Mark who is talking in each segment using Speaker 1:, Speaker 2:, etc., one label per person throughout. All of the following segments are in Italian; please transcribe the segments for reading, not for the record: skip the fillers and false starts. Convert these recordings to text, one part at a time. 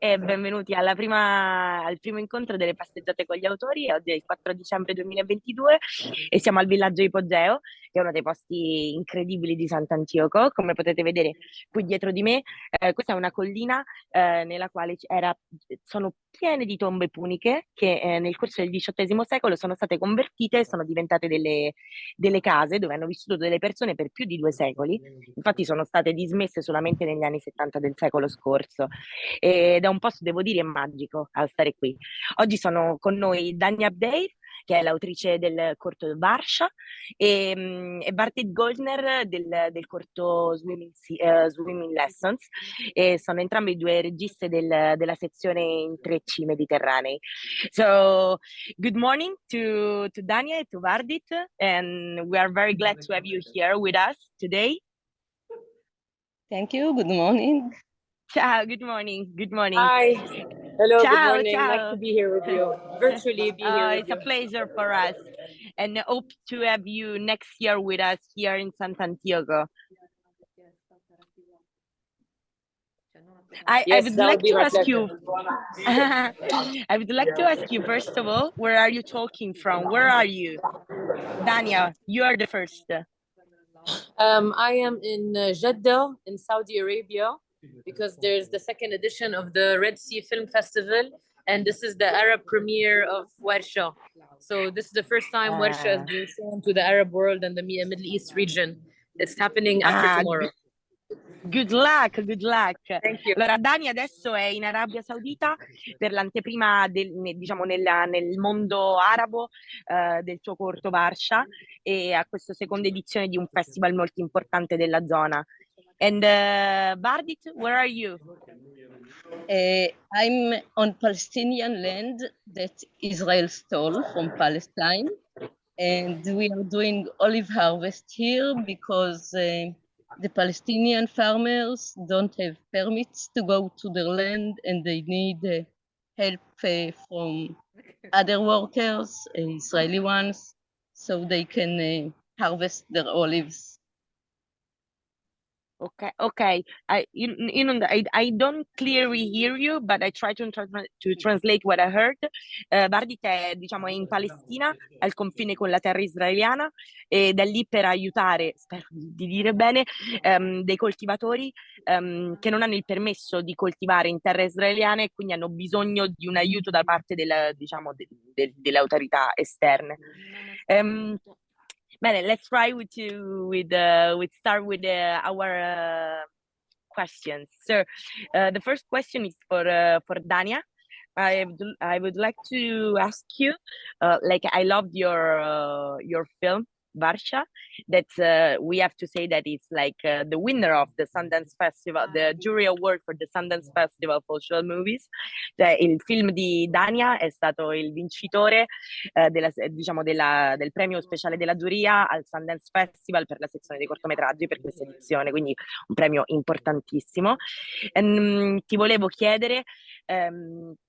Speaker 1: e benvenuti al primo incontro delle passeggiate con gli autori. Oggi è il 4 dicembre 2022 e siamo al Villaggio Ipogeo, che è uno dei posti incredibili di Sant'Antioco. Come potete vedere qui dietro di me, questa è una collina nella quale sono piene di tombe puniche che nel corso del XVIII secolo sono state convertite e sono diventate delle case dove hanno vissuto delle persone per più di 2 secoli. Infatti sono state dismesse solamente negli anni 70 del secolo scorso ed è un posto, devo dire, magico a stare qui. Oggi sono con noi Dania Abdey, che è l'autrice del corto Varsha, e Bartit Goldner del corto Swimming Lessons, e sono entrambi due registe della sezione intrecci mediterranei. So, good morning to Dania and to Bardit, and we are very glad to have you here with us today.
Speaker 2: Thank you. Good morning.
Speaker 1: Ciao, good morning, good morning.
Speaker 3: Hi. Hello, good
Speaker 1: Ciao,
Speaker 3: morning. Nice to
Speaker 1: ciao.
Speaker 3: be here with you. Virtually be here with
Speaker 1: It's a
Speaker 3: you.
Speaker 1: pleasure for us, and hope to have you next year with us here in Sant'Antioco. I
Speaker 3: Yes,
Speaker 1: would
Speaker 3: that
Speaker 1: like
Speaker 3: would be
Speaker 1: to
Speaker 3: my
Speaker 1: ask
Speaker 3: pleasure.
Speaker 1: you, I would like to ask you, first of all, where are you talking from? Where are you? Dania, you are the first.
Speaker 3: I am in Jeddah in Saudi Arabia because there's the second edition of the Red Sea Film Festival, and this is the Arab premiere of Warsha. So this is the first time Warsha is being shown to the Arab world and the Middle East region. It's happening after tomorrow.
Speaker 1: Good luck, good luck.
Speaker 3: Thank you.
Speaker 1: Allora, Dani adesso è in Arabia Saudita per l'anteprima diciamo nel mondo arabo del suo corto Varsha, e a questa seconda edizione di un festival molto importante della zona. And Bardit, where are you?
Speaker 2: I'm on Palestinian land that Israel stole from Palestine, and we are doing olive harvest here because the Palestinian farmers don't have permits to go to their land, and they need help from other workers, Israeli ones, so they can harvest their olives.
Speaker 1: Okay. I don't clearly hear you, but I try to translate what I heard. Bardit è, diciamo, è in Palestina, al confine con la terra israeliana, ed è lì per aiutare, spero di dire bene, dei coltivatori che non hanno il permesso di coltivare in terra israeliana e quindi hanno bisogno di un aiuto da parte delle autorità esterne. Bene, let's try with start with our questions. So, the first question is for Dania. I would like to ask you, like, I loved your film Varsha, that we have to say that it's like the winner of the Sundance Festival, the jury award for the Sundance Festival for Short Movies. Cioè, il film di Dania è stato il vincitore del premio speciale della giuria al Sundance Festival per la sezione dei cortometraggi per questa edizione, quindi un premio importantissimo. Ti volevo chiedere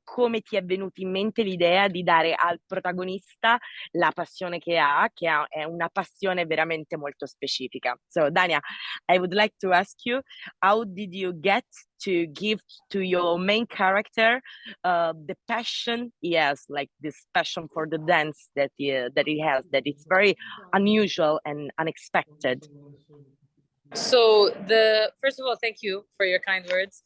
Speaker 1: come ti è venuta in mente l'idea di dare al protagonista la passione è una passione veramente molto specifica. So, Dania, I would like to ask you, how did you get to give to your main character the passion he has, like this passion for the dance that he has, that it's very unusual and unexpected?
Speaker 3: So first of all, thank you for your kind words.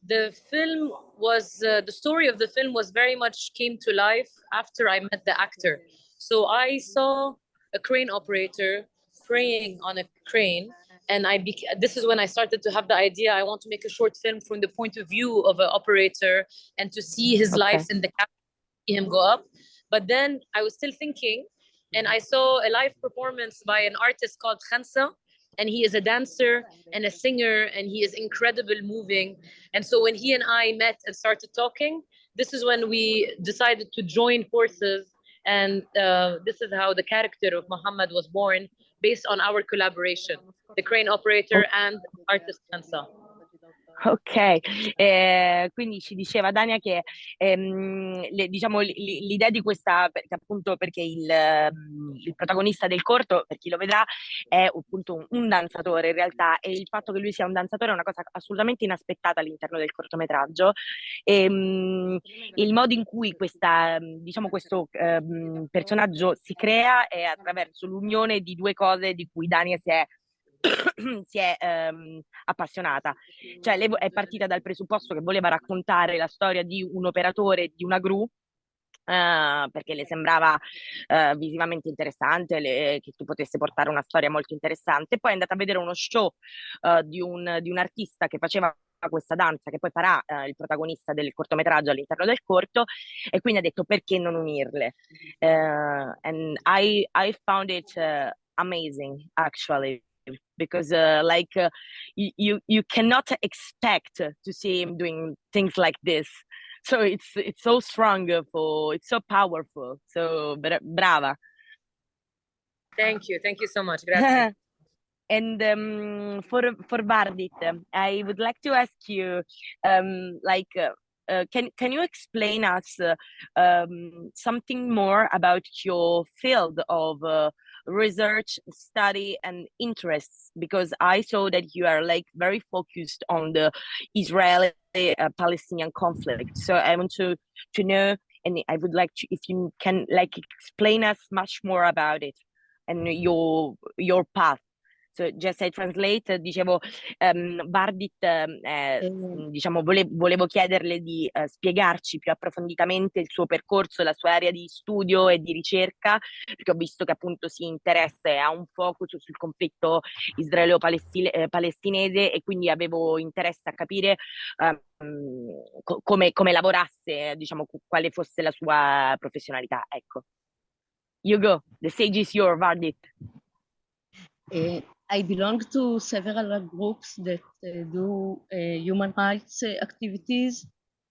Speaker 3: The film was the story of the film was very much came to life after I met the actor. So I saw a crane operator praying on a crane, and this is when I started to have the idea. I want to make a short film from the point of view of an operator and to see his life in the captain, see him go up. But then I was still thinking, and I saw a live performance by an artist called Khansa, and he is a dancer and a singer, and he is incredible moving. And so when he and I met and started talking, this is when we decided to join forces, and this is how the character of Muhammad was born, based on our collaboration, the crane operator and artist Khansa.
Speaker 1: Ok, quindi ci diceva Dania che diciamo, l'idea di questa, perché appunto perché il protagonista del corto, per chi lo vedrà, è appunto un danzatore in realtà, e il fatto che lui sia un danzatore è una cosa assolutamente inaspettata all'interno del cortometraggio. Il modo in cui diciamo, questo personaggio si crea è attraverso l'unione di due cose di cui Dania si è appassionata. Cioè, lei è partita dal presupposto che voleva raccontare la storia di un operatore di una gru, perché le sembrava visivamente interessante, che potesse portare una storia molto interessante. Poi è andata a vedere uno show di un artista che faceva questa danza, che poi farà il protagonista del cortometraggio all'interno del corto, e quindi ha detto perché non unirle. And I found it amazing, actually, because you cannot expect to see him doing things like this. So it's so strong, it's so powerful. So brava.
Speaker 3: Thank you so much. Grazie.
Speaker 1: And for Bardit, I would like to ask you, can you explain us something more about your field of research, study, and interests? Because I saw that you are like very focused on the Israeli Palestinian conflict. So I want to know, and I would like to, if you can like explain us much more about it and your path. So just I translate, dicevo, Bardit, diciamo, volevo chiederle di spiegarci più approfonditamente il suo percorso, la sua area di studio e di ricerca, perché ho visto che appunto si interessa e ha un focus sul conflitto israelo-palestinese, e quindi avevo interesse a capire come lavorasse, diciamo, quale fosse la sua professionalità. Ecco. You go, the stage is yours, Bardit.
Speaker 2: I belong to several groups that do human rights activities,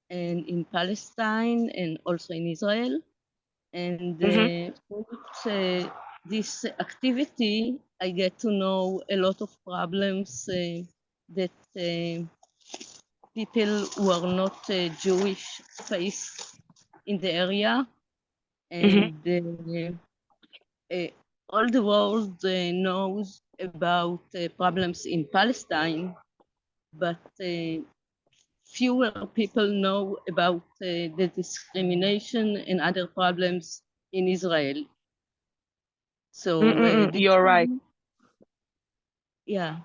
Speaker 2: and in Palestine and also in Israel. And with this activity, I get to know a lot of problems that people who are not Jewish face in the area. And all the world knows about problems in Palestine, but fewer people know about the discrimination and other problems in Israel. So
Speaker 1: you're right.
Speaker 2: Yeah,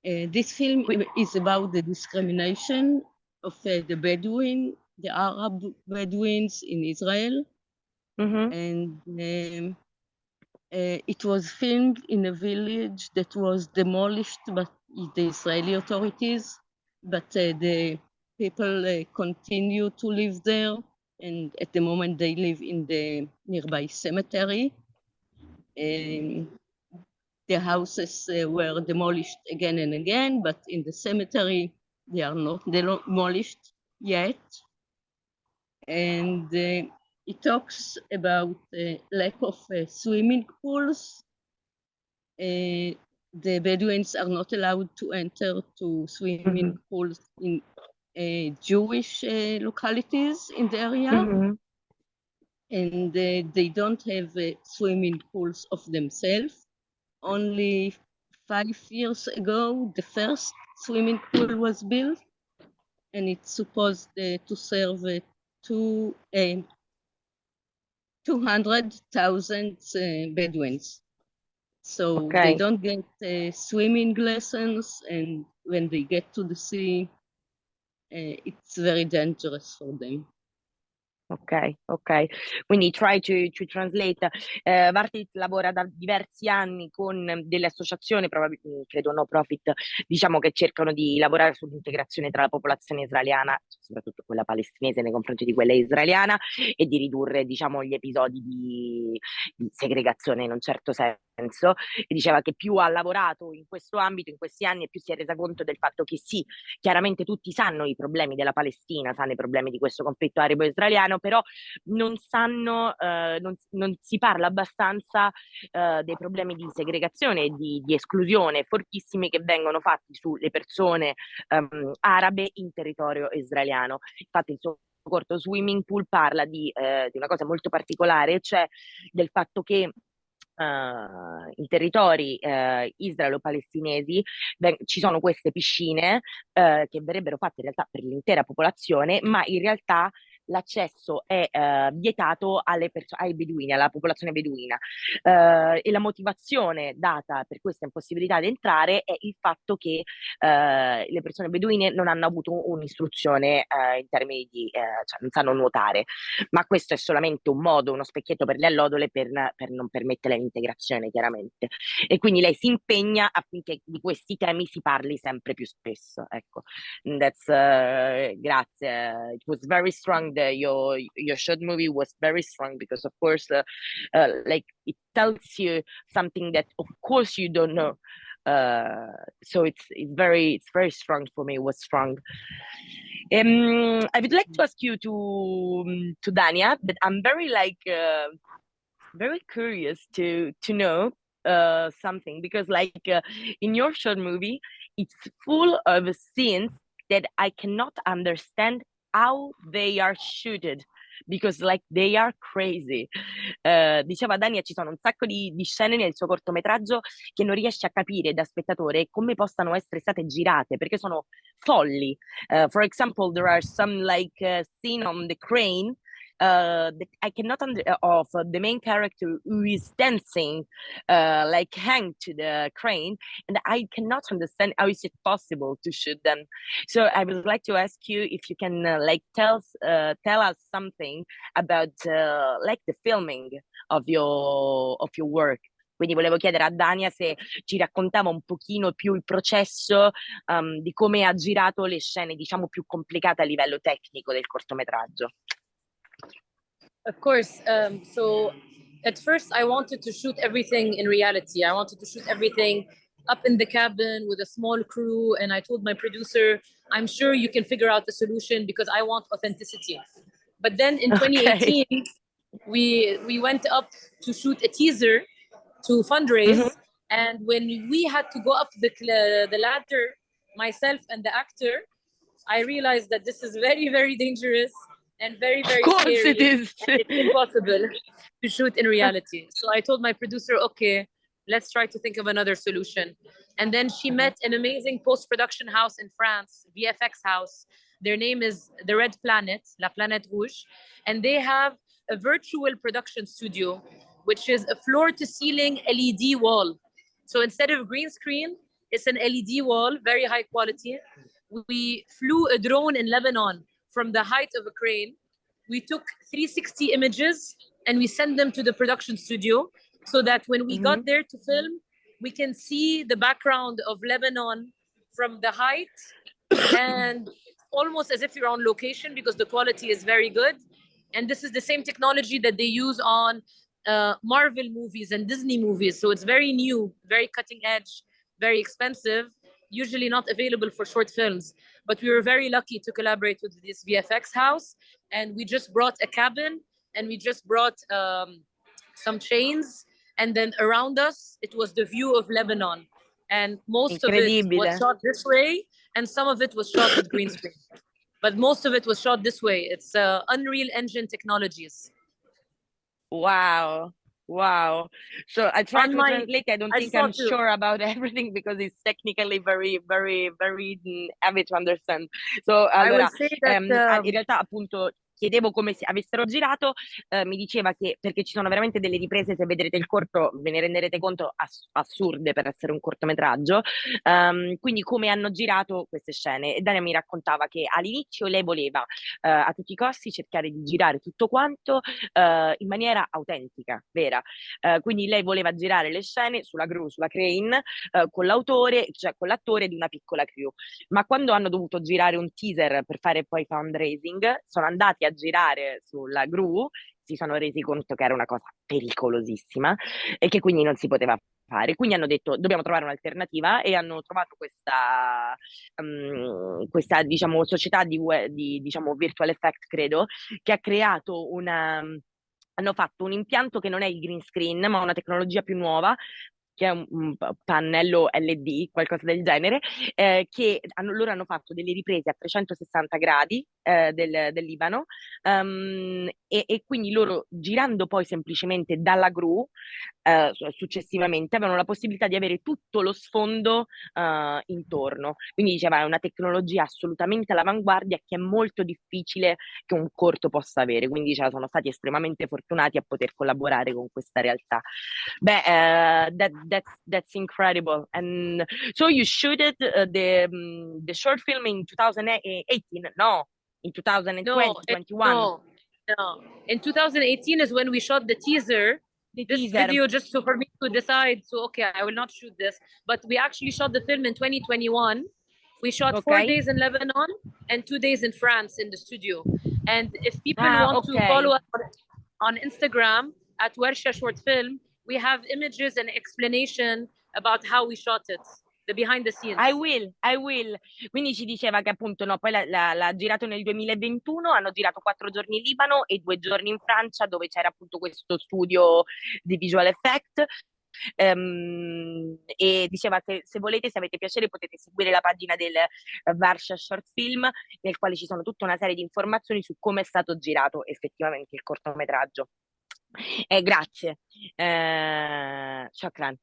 Speaker 2: this film is about the discrimination of the Bedouin, the Arab Bedouins in Israel, and it was filmed in a village that was demolished by the Israeli authorities, but the people continue to live there, and at the moment they live in the nearby cemetery. The houses were demolished again and again, but in the cemetery they are not demolished yet. And it talks about lack of swimming pools. The Bedouins are not allowed to enter to swimming pools in Jewish localities in the area. And they don't have swimming pools of themselves. Only 5 years ago, the first swimming pool was built, and it's supposed to serve 200,000 Bedouins. So they don't get swimming lessons, and when they get to the sea, it's very dangerous for them.
Speaker 1: Ok. Quindi try to translate. Vartit lavora da diversi anni con delle associazioni, credo no profit, diciamo, che cercano di lavorare sull'integrazione tra la popolazione israeliana, soprattutto quella palestinese, nei confronti di quella israeliana, e di ridurre, diciamo, gli episodi di segregazione in un certo senso senso, e diceva che più ha lavorato in questo ambito in questi anni e più si è resa conto del fatto che sì, chiaramente tutti sanno i problemi della Palestina, sanno i problemi di questo conflitto arabo-israeliano, però non sanno, non si parla abbastanza dei problemi di segregazione e di esclusione fortissimi che vengono fatti sulle persone arabe in territorio israeliano. Infatti il suo corto Swimming Pool parla di una cosa molto particolare, cioè del fatto che in territori israelo-palestinesi ci sono queste piscine che verrebbero fatte in realtà per l'intera popolazione, ma in realtà l'accesso è vietato ai beduini, alla popolazione beduina. E la motivazione data per questa impossibilità di entrare è il fatto che le persone beduine non hanno avuto un'istruzione in termini di, cioè non sanno nuotare, ma questo è solamente un modo, uno specchietto per le allodole per non permettere l'integrazione, chiaramente. E quindi lei si impegna affinché di questi temi si parli sempre più spesso. Ecco, grazie. It was very strong. Your short movie was very strong because, of course, like it tells you something that, of course, you don't know. So it's very strong for me. It was strong. I would like to ask you to Dania, but I'm very very curious to know something, because in your short movie it's full of scenes that I cannot understand how they are shooted, because they are crazy. Diceva Dania, ci sono un sacco di scene nel suo cortometraggio che non riesce a capire da spettatore come possano essere state girate, perché sono folli. For example, there are some scene on the crane that I cannot of the main character who is dancing hanged to the crane, and I cannot understand how is it possible to shoot them. So I would like to ask you if you can tell us something about the filming of your work. Quindi volevo chiedere a Dania se ci raccontava un pochino più il processo di come ha girato le scene, diciamo, più complicate a livello tecnico del cortometraggio.
Speaker 3: Of course. So at first I wanted to shoot everything in reality. I wanted to shoot everything up in the cabin with a small crew. And I told my producer, I'm sure you can figure out the solution because I want authenticity. But then in 2018, we went up to shoot a teaser to fundraise. Mm-hmm. And when we had to go up the ladder, myself and the actor, I realized that this is very, very dangerous and very, very scary. Of course it is. It's impossible to shoot in reality. So I told my producer, okay, let's try to think of another solution. And then she met an amazing post-production house in France, VFX house. Their name is The Red Planet, La Planète Rouge. And they have a virtual production studio, which is a floor-to-ceiling LED wall. So instead of green screen, it's an LED wall, very high quality. We flew a drone in Lebanon from the height of a crane. We took 360 images and we sent them to the production studio so that when we got there to film, we can see the background of Lebanon from the height and almost as if you're on location because the quality is very good. And this is the same technology that they use on Marvel movies and Disney movies. So it's very new, very cutting edge, very expensive, usually not available for short films. But we were very lucky to collaborate with this VFX house. And we just brought a cabin and we just brought some chains. And then around us, it was the view of Lebanon. And most of it was shot this way. And some of it was shot with green screen. But most of it was shot this way. It's Unreal Engine technologies.
Speaker 1: Wow. So I tried to translate. I don't think I'm sure about everything because it's technically very, very, very heavy to understand. So allora, in realtà appunto chiedevo come avessero girato, mi diceva che, perché ci sono veramente delle riprese, se vedrete il corto ve ne renderete conto, assurde per essere un cortometraggio, quindi come hanno girato queste scene. E Dania mi raccontava che all'inizio lei voleva a tutti i costi cercare di girare tutto quanto in maniera autentica, vera, quindi lei voleva girare le scene sulla gru, sulla crane, con l'autore, cioè con l'attore di una piccola crew, ma quando hanno dovuto girare un teaser per fare poi fundraising, sono andati a girare sulla gru si sono resi conto che era una cosa pericolosissima e che quindi non si poteva fare. Quindi hanno detto dobbiamo trovare un'alternativa e hanno trovato questa diciamo, società di diciamo, virtual effect, credo, che ha creato hanno fatto un impianto che non è il green screen, ma una tecnologia più nuova, che è un pannello LED, qualcosa del genere, loro hanno fatto delle riprese a 360 gradi del Libano, e quindi loro, girando poi semplicemente dalla gru, successivamente avevano la possibilità di avere tutto lo sfondo intorno. Quindi diceva, è una tecnologia assolutamente all'avanguardia che è molto difficile che un corto possa avere. Quindi diceva, sono stati estremamente fortunati a poter collaborare con questa realtà. Beh, that's incredible. And so you shooted the short film in 2018? No, in 2020, 21.
Speaker 3: No. In 2018 is when we shot the teaser. This video just for me to decide. So okay, I will not shoot this. But we actually shot the film in 2021. We shot 4 days in Lebanon and 2 days in France in the studio. And if people want to follow us on Instagram at Wersha Short Film, we have images and explanation about how we shot it, the behind the scenes.
Speaker 1: I will. Quindi ci diceva che appunto no, poi l'ha girato nel 2021, hanno girato 4 giorni in Libano e 2 giorni in Francia, dove c'era appunto questo studio di visual effect. E diceva se volete, se avete piacere, potete seguire la pagina del Varsha Short Film, nel quale ci sono tutta una serie di informazioni su come è stato girato effettivamente il cortometraggio. Grazie, shukran.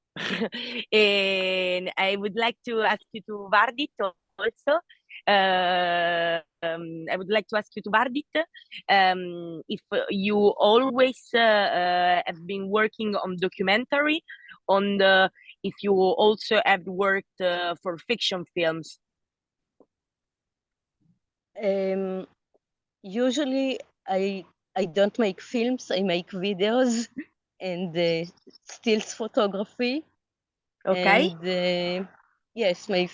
Speaker 1: And I would like to ask you to Vardit also. I would like to ask you to Vardit if you always have been working on documentary, if you also have worked for fiction films.
Speaker 2: Usually I don't make films, I make videos and stills photography.
Speaker 1: Okay.
Speaker 2: And yes, my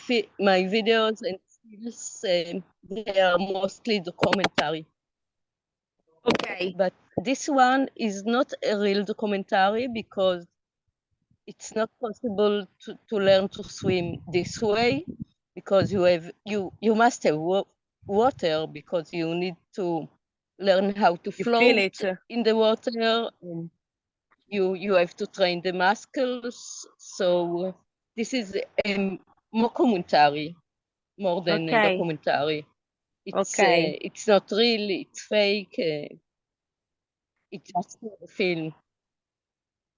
Speaker 2: videos and stills, they are mostly documentary.
Speaker 1: Okay.
Speaker 2: But this one is not a real documentary because it's not possible to learn to swim this way, because you must have water, because you need to learn how to float in the water, and you have to train the muscles. So this is a mockumentary more than a documentary. It's not real, it's fake, it's just a film.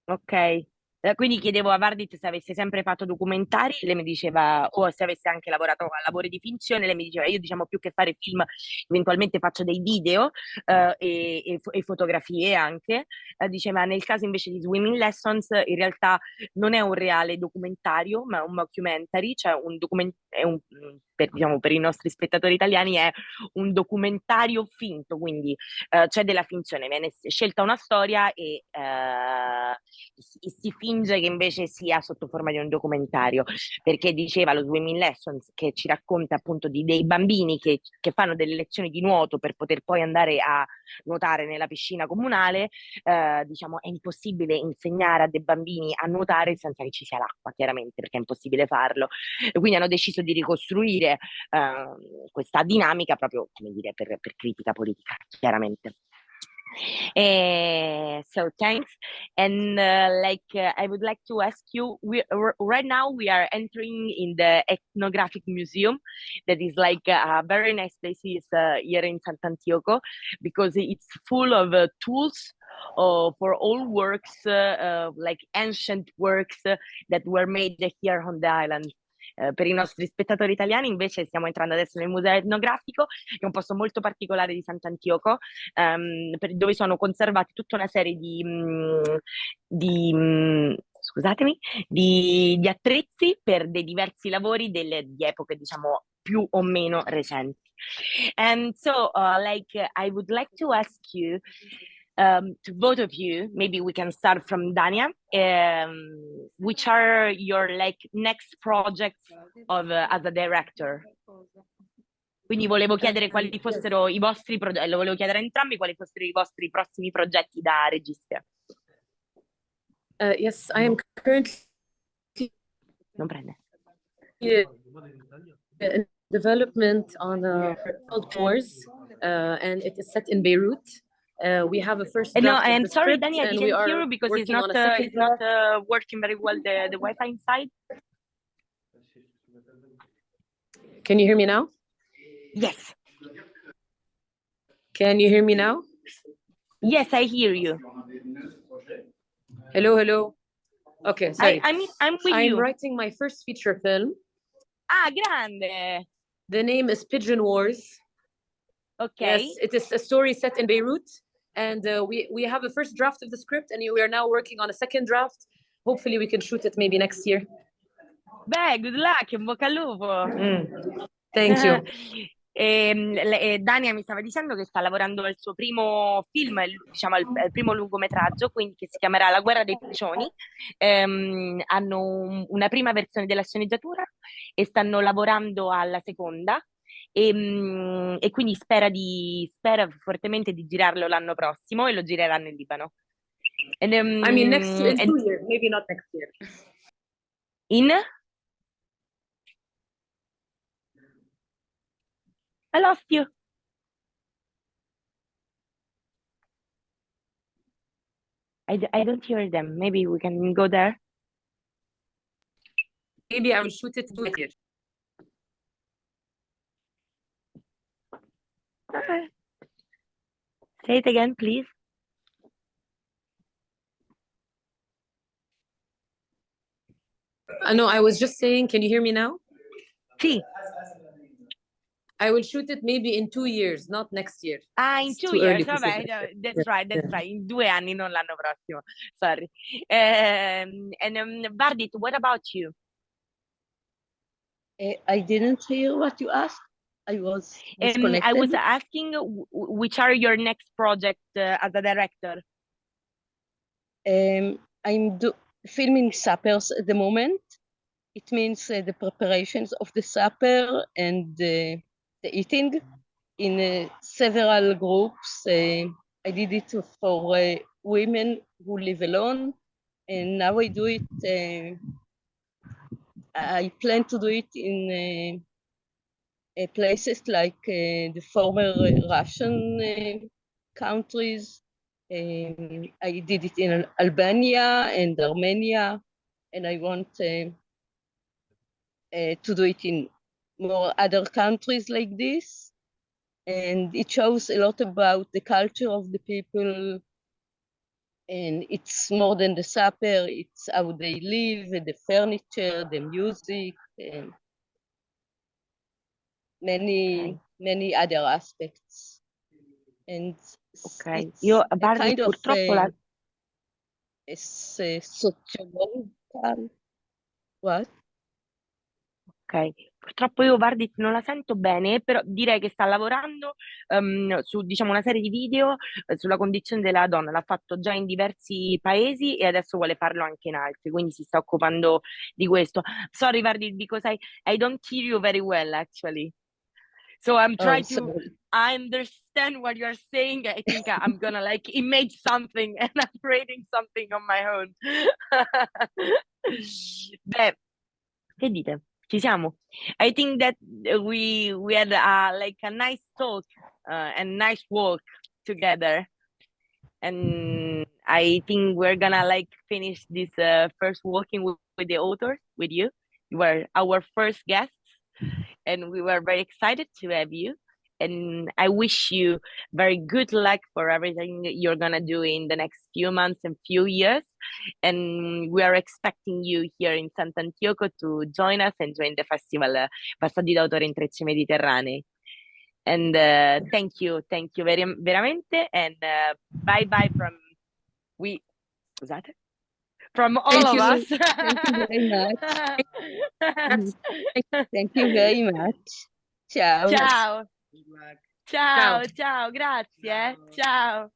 Speaker 1: Ok. Quindi chiedevo a Vardit se avesse sempre fatto documentari, lei mi diceva, o se avesse anche lavorato a lavori di finzione, lei mi diceva, io diciamo più che fare film, eventualmente faccio dei video e fotografie anche. Diceva, nel caso invece di Swimming Lessons, in realtà non è un reale documentario, ma è un mockumentary, cioè diciamo, per i nostri spettatori italiani è un documentario finto, quindi c'è della finzione, viene scelta una storia e si finge che invece sia sotto forma di un documentario, perché diceva lo Swimming Lessons, che ci racconta appunto di dei bambini che fanno delle lezioni di nuoto per poter poi andare a nuotare nella piscina comunale. Diciamo, è impossibile insegnare a dei bambini a nuotare senza che ci sia l'acqua, chiaramente, perché è impossibile farlo. E quindi hanno deciso di ricostruire questa dinamica proprio, come dire, per critica politica, chiaramente. So thanks, and I would like to ask you, right now we are entering in the ethnographic museum, that is like a very nice place here in Sant'Antioco, because it's full of tools for all works, like ancient works that were made here on the island. Per i nostri spettatori italiani invece stiamo entrando adesso nel museo etnografico, che è un posto molto particolare di Sant'Antioco, dove sono conservati tutta una serie scusatemi, di attrezzi per dei diversi lavori di epoche, diciamo, più o meno recenti. And so, I would like to ask you, to both of you, maybe we can start from Dania, which are your next projects as a director? Quindi volevo chiedere quali fossero i vostri progetti, lo volevo chiedere a entrambi quali fossero i vostri prossimi progetti da regista.
Speaker 3: Yes, I am currently
Speaker 1: Non prende.
Speaker 3: in development on called Wars, and it is set in Beirut. We have a first
Speaker 1: No,
Speaker 3: draft of
Speaker 1: I'm
Speaker 3: the
Speaker 1: sorry,
Speaker 3: script,
Speaker 1: Danny, I
Speaker 3: and we
Speaker 1: didn't
Speaker 3: are
Speaker 1: hear you because
Speaker 3: working on a second
Speaker 1: it's not
Speaker 3: draft.
Speaker 1: working very well, the Wi-Fi inside.
Speaker 3: Can you hear me now?
Speaker 1: Yes.
Speaker 3: Can you hear me now?
Speaker 1: Yes, I hear you.
Speaker 3: Hello, hello. Okay, sorry.
Speaker 1: I'm with
Speaker 3: I'm
Speaker 1: you.
Speaker 3: writing my first feature film.
Speaker 1: Ah, grande.
Speaker 3: The name is Pigeon Wars.
Speaker 1: Okay.
Speaker 3: Yes, it is a story set in Beirut, and we have a first draft of the script, and we are now working on a second draft. Hopefully, we can shoot it maybe next year.
Speaker 1: Beh, good luck, in bocca al lupo.
Speaker 3: Thank you.
Speaker 1: Dania mi stava dicendo che sta lavorando al suo primo film, diciamo il primo lungometraggio, quindi che si chiamerà La guerra dei piccioni. Hanno una prima versione della sceneggiatura e stanno lavorando alla seconda. E quindi spera fortemente di girarlo l'anno prossimo e lo gireranno in Libano.
Speaker 3: I mean, in 2 years, maybe not next year.
Speaker 1: In? I lost you. I don't hear them. Maybe we can go there.
Speaker 3: Maybe I will shoot it next year.
Speaker 1: Say it again, please.
Speaker 3: No, I was just saying, can you hear me now?
Speaker 1: Sì.
Speaker 3: I will shoot it maybe in 2 years, not next year.
Speaker 1: Ah, in 2 years, vabbè, that's right. In 2 anni, non l'anno prossimo. Sorry. Vardit, what about you?
Speaker 2: I didn't hear what you asked. I was disconnected.
Speaker 1: I was asking which are your next project as a director?
Speaker 2: I'm filming suppers at the moment. It means the preparations of the supper and the eating in several groups. I did it for women who live alone, and now I do it. I plan to do it in places like the former Russian countries. I did it in Albania and Armenia, and I want to do it in more other countries like this. And it shows a lot about the culture of the people, and it's more than the supper, it's how they live, the furniture, the music, and many other aspects. And
Speaker 1: Ok,
Speaker 2: it's
Speaker 1: io
Speaker 2: a
Speaker 1: Barbie
Speaker 2: kind of
Speaker 1: purtroppo
Speaker 2: sociological. What?
Speaker 1: Ok, purtroppo io Vardit non la sento bene, però direi che sta lavorando su diciamo una serie di video sulla condizione della donna, l'ha fatto già in diversi paesi e adesso vuole farlo anche in altri, quindi si sta occupando di questo. Sorry Vardit, because I don't hear you very well actually. So I'm trying to understand what you're saying. I think I'm gonna like image something and I'm reading something on my own. Beh, che dite? Ci siamo. I think that we had like a nice talk and nice walk together, and I think we're gonna like finish this first walking with the authors with you. You were our first guests, and we were very excited to have you. And I wish you very good luck for everything you're gonna do in the next few months and few years. And we are expecting you here in Sant'Antioco to join us and join the festival Passaggi d'autore in Trecce Mediterranei. And thank you veramente, and bye bye from all of us.
Speaker 2: Thank you very much. Thank you very much. Ciao.
Speaker 1: Ciao. Ciao, ciao, grazie. Ciao.